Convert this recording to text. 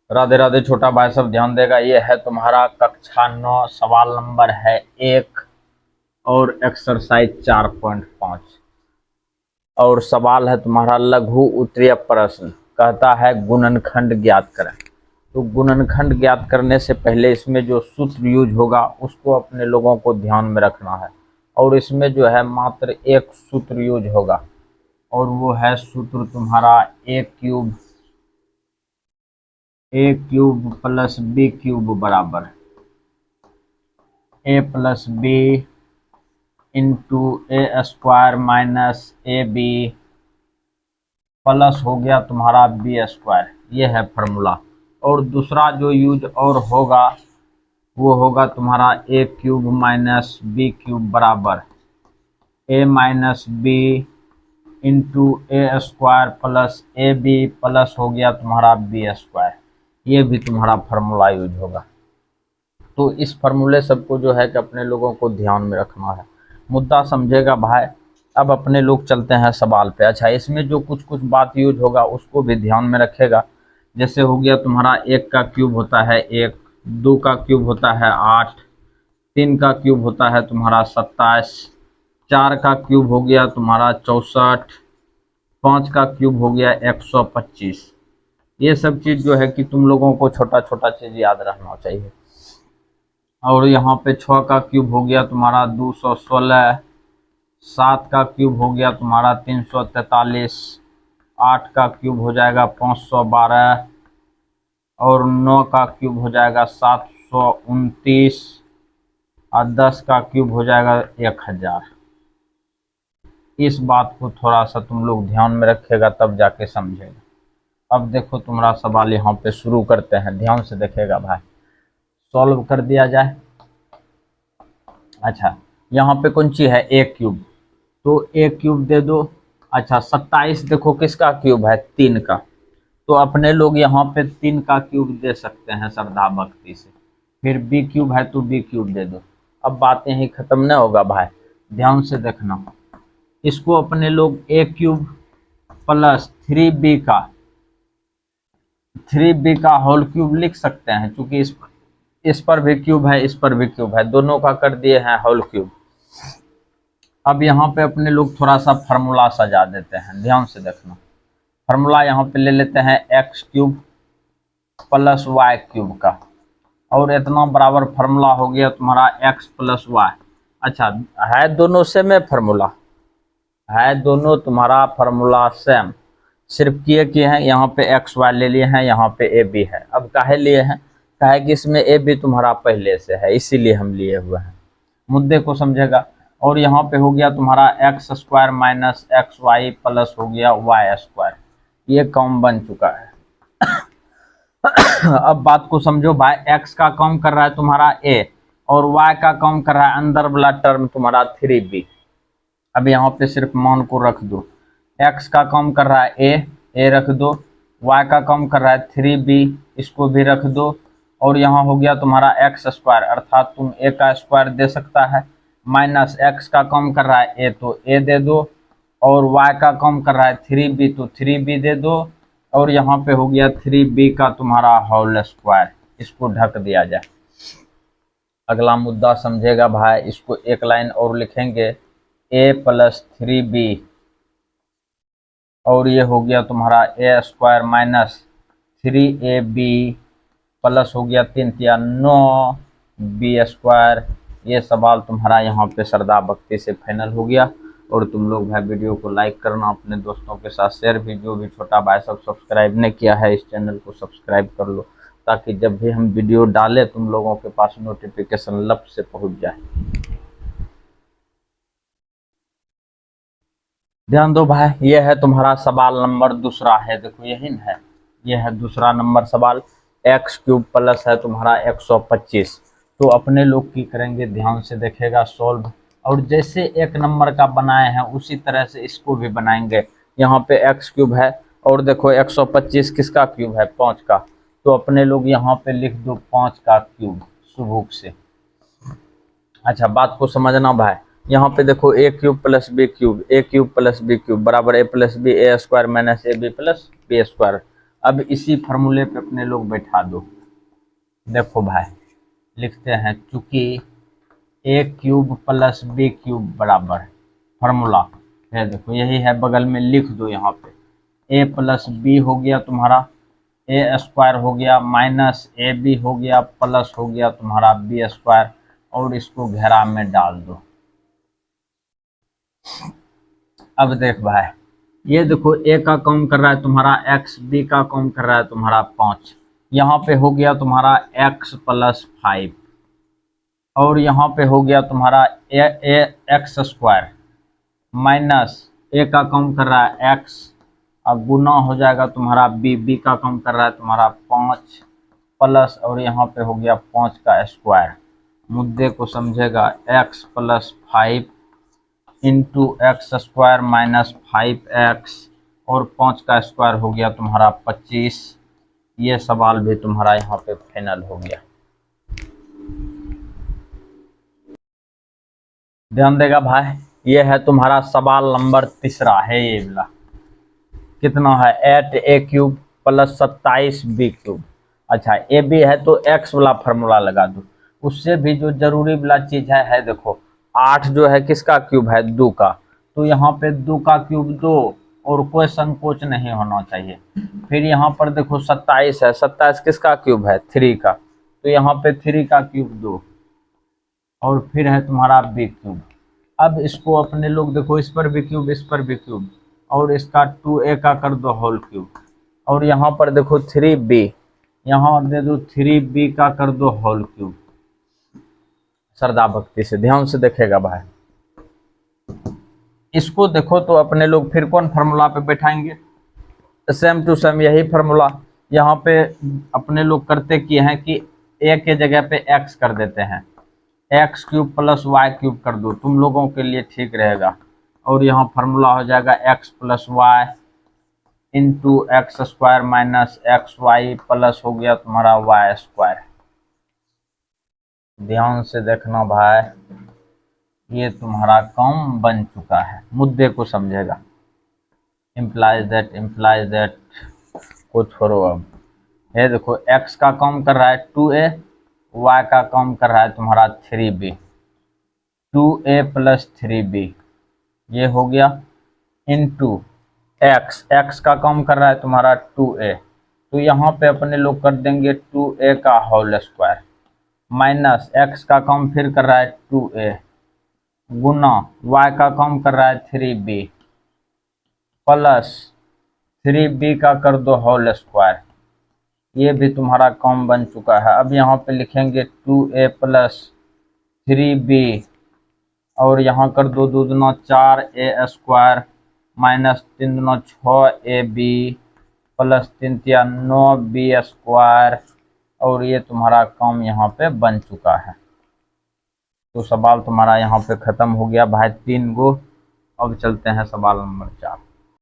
राधे राधे छोटा भाई सब ध्यान देगा। ये है तुम्हारा कक्षा 9 सवाल नंबर है 1 और एक्सरसाइज 4.5 और सवाल है तुम्हारा लघु उत्तरीय प्रश्न। कहता है गुणनखंड ज्ञात करें। तो गुणनखंड ज्ञात करने से पहले इसमें जो सूत्र यूज होगा उसको अपने लोगों को ध्यान में रखना है। और इसमें जो है मात्र एक सूत्र यूज होगा और वो है सूत्र तुम्हारा a cube plus B cube बराबर a plus b into a square minus A B plus हो गया तुम्हारा बी स्क्वायर। ये है फॉर्मूला। और दूसरा जो यूज और होगा वो होगा तुम्हारा a cube minus b cube बराबर a minus b into a square plus a B plus हो गया तुम्हारा बी स्क्वायर। ये भी तुम्हारा फार्मूला यूज होगा। तो इस फार्मूले सबको जो है कि अपने लोगों को ध्यान में रखना है। मुद्दा समझेगा भाई। अब अपने लोग चलते हैं सवाल पे। अच्छा, इसमें जो कुछ कुछ बात यूज होगा उसको भी ध्यान में रखेगा। जैसे हो गया तुम्हारा 1 का क्यूब होता है 1, 2 का क्यूब होता है 8, 3 का क्यूब होता है तुम्हारा 27, 4 का क्यूब हो गया तुम्हारा 64, 5 का क्यूब हो गया 125। ये सब चीज़ जो है कि तुम लोगों को छोटा छोटा चीज़ याद रखना चाहिए। और यहाँ पे 6 का क्यूब हो गया तुम्हारा 216, 7 का क्यूब हो गया तुम्हारा 343, 8 का क्यूब हो जाएगा 512 और 9 का क्यूब हो जाएगा 729 और 10 का क्यूब हो जाएगा 1000। इस बात को थोड़ा सा तुम लोग ध्यान में रखेगा तब जाके समझेगा। अब देखो तुम्हारा सवाल यहाँ पे शुरू करते हैं। ध्यान से देखेगा भाई, सॉल्व कर दिया जाए। अच्छा, यहाँ पे कौन सी है a क्यूब, तो a क्यूब दे दो। अच्छा, 27 देखो किसका क्यूब है 3 का, तो अपने लोग यहाँ पे 3 का क्यूब दे सकते हैं श्रद्धा भक्ति से। फिर b क्यूब है तो b क्यूब दे दो। अब बात यहीं खत्म नहीं होगा भाई, ध्यान से देखना। इसको अपने लोग a क्यूब प्लस 3b का होल क्यूब लिख सकते हैं, क्योंकि इस पर भी क्यूब है इस पर भी क्यूब है, दोनों का कर दिए हैं होल क्यूब। अब यहाँ पे अपने लोग थोड़ा सा फार्मूला सजा देते हैं। ध्यान से देखना, फार्मूला यहाँ पे ले लेते हैं x cube plus y cube का, और इतना बराबर फार्मूला हो गया तुम्हारा एक्स प्लस वाई। अच्छा, है दोनों सेम है फार्मूला, है दोनों तुम्हारा फार्मूला सेम, सिर्फ किए हैं यहाँ पे एक्स वाई ले लिए हैं, यहाँ पे ए बी है। अब काहे लिए हैं, काहे कि इसमें ए बी तुम्हारा पहले से है इसीलिए हम लिए हुए हैं। मुद्दे को समझेगा। और यहाँ पे हो गया तुम्हारा x square minus x y plus हो गया वाई स्क्वायर। ये कॉम बन चुका है। अब बात को समझो भाई, एक्स का कम कर रहा है तुम्हारा ए और वाई का कम कर रहा है अंदर वाला टर्म तुम्हारा 3b। अब यहाँ पे सिर्फ मान को रख दो। एक्स का कम कर रहा है ए रख दो, वाई का कम कर रहा है 3b, इसको भी रख दो। और यहाँ हो गया तुम्हारा एक्स स्क्वायर, अर्थात तुम ए का स्क्वायर दे सकता है, माइनस एक्स का कम कर रहा है ए तो ए दे दो, और वाई का कम कर रहा है 3b तो 3b दे दो। और यहाँ पे हो गया 3b का तुम्हारा होल स्क्वायर, इसको ढक दिया जाए। अगला मुद्दा समझेगा भाई, इसको एक लाइन और लिखेंगे a प्लस 3b, और ये हो गया तुम्हारा ए स्क्वायर माइनस 3ab प्लस हो गया 3 या 9b स्क्वायर। ये सवाल तुम्हारा यहाँ पे श्रद्धा भक्ति से फाइनल हो गया। और तुम लोग भाई वीडियो को लाइक करना, अपने दोस्तों के साथ शेयर भी, जो भी छोटा भाई सब सब्सक्राइब नहीं किया है इस चैनल को सब्सक्राइब कर लो, ताकि जब भी हम वीडियो डालें तुम लोगों के पास नोटिफिकेशन लप से पहुंच जाए। ध्यान दो भाई, ये है तुम्हारा सवाल नंबर दूसरा है। देखो यही न है, ये है दूसरा नंबर सवाल। एक्स क्यूब प्लस है तुम्हारा 125। तो अपने लोग की करेंगे, ध्यान से देखेगा सॉल्व। और जैसे एक नंबर का बनाए हैं उसी तरह से इसको भी बनाएंगे। यहाँ पे एक्स क्यूब है और देखो 125 किसका क्यूब है 5 का, तो अपने लोग यहाँ पे लिख दो 5 का क्यूब सुबह से। अच्छा, बात को समझना भाई, यहाँ पे देखो A cube plus B cube बराबर A plus B A square minus A B plus B square. अब इसी फार्मूले पे अपने लोग बैठा दो। देखो भाई लिखते हैं, चूंकि ए क्यूब प्लस बी क्यूब बराबर फार्मूला है, देखो यही है, बगल में लिख दो यहाँ पे। ए प्लस बी हो गया तुम्हारा ए स्क्वायर हो गया, माइनस ए बी हो गया, प्लस हो गया तुम्हारा बी स्क्वायर, और इसको घेरा में डाल दो। अब देख भाई, ये देखो ए का कम कर रहा है तुम्हारा एक्स, बी का कम कर रहा है तुम्हारा 5, यहाँ पे हो गया तुम्हारा एक्स प्लस 5, और यहाँ पे हो गया तुम्हारा ए एक्स स्क्वायर, माइनस ए का कम कर रहा है एक्स, अब गुना हो जाएगा तुम्हारा बी, बी का कम कर रहा है तुम्हारा 5, प्लस, और यहाँ पे हो गया 5 का स्क्वायर। मुद्दे को समझेगा, x plus 5 into x square minus 5x, और 5 का स्क्वायर हो गया तुम्हारा 25। ये सवाल भी तुम्हारा यहाँ पे फाइनल हो गया। ध्यान देगा भाई, ये है तुम्हारा सवाल नंबर तीसरा है ये वाला। कितना है, 8a cube plus 27b cube. अच्छा ए बी है तो x वाला फार्मूला लगा दो। उससे भी जो जरूरी वाला चीज है देखो, 8 जो है किसका क्यूब है, 2 का, तो यहाँ पे 2 का क्यूब 2, और कोई संकोच नहीं होना चाहिए। फिर यहाँ पर देखो 27 है, 27 किसका क्यूब है, 3 का, तो यहाँ पे 3 का क्यूब 2, और फिर है तुम्हारा बी क्यूब। अब इसको अपने लोग देखो, इस पर भी क्यूब, इस पर भी क्यूब, और इसका 2a का कर दो होल क्यूब, और यहाँ पर देखो 3b, यहाँ दे दो 3b का कर दो होल क्यूब। श्रद्धा भक्ति से ध्यान से देखेगा भाई, इसको देखो तो अपने लोग फिर कौन फार्मूला पे बैठाएंगे, सेम टू सेम यही फार्मूला। यहाँ पे अपने लोग करते किए हैं कि a के जगह पे x कर देते हैं, x cube plus y cube कर दो, तुम लोगों के लिए ठीक रहेगा, और यहाँ फार्मूला हो जाएगा x plus y into x square minus x y, plus हो गया तुम्हारा वाई स्क्वायर। ध्यान से देखना भाई, ये तुम्हारा काम बन चुका है, मुद्दे को समझेगा। इम्प्लाइज दैट को छोड़ो। अब ये देखो, x का कम कर रहा है 2a, y का कम कर रहा है तुम्हारा 3b, 2a प्लस 3b, ये हो गया इंटू x का कम कर रहा है तुम्हारा 2a, तो यहाँ पे अपने लोग कर देंगे 2a का होल स्क्वायर, माइनस x का कम फिर कर रहा है 2a, गुना y का कम कर रहा है 3b, प्लस 3b का कर दो होल स्क्वायर। ये भी तुम्हारा कम बन चुका है। अब यहाँ पे लिखेंगे 2a प्लस 3b, और यहाँ कर दो 2 दूना 4a स्क्वायर, माइनस 3 दूना 6ab, प्लस 3 तिया 9b स्क्वायर, और ये तुम्हारा काम यहाँ पे बन चुका है। तो सवाल तुम्हारा यहाँ पे खत्म हो गया भाई, 3 गो। अब चलते हैं सवाल नंबर 4।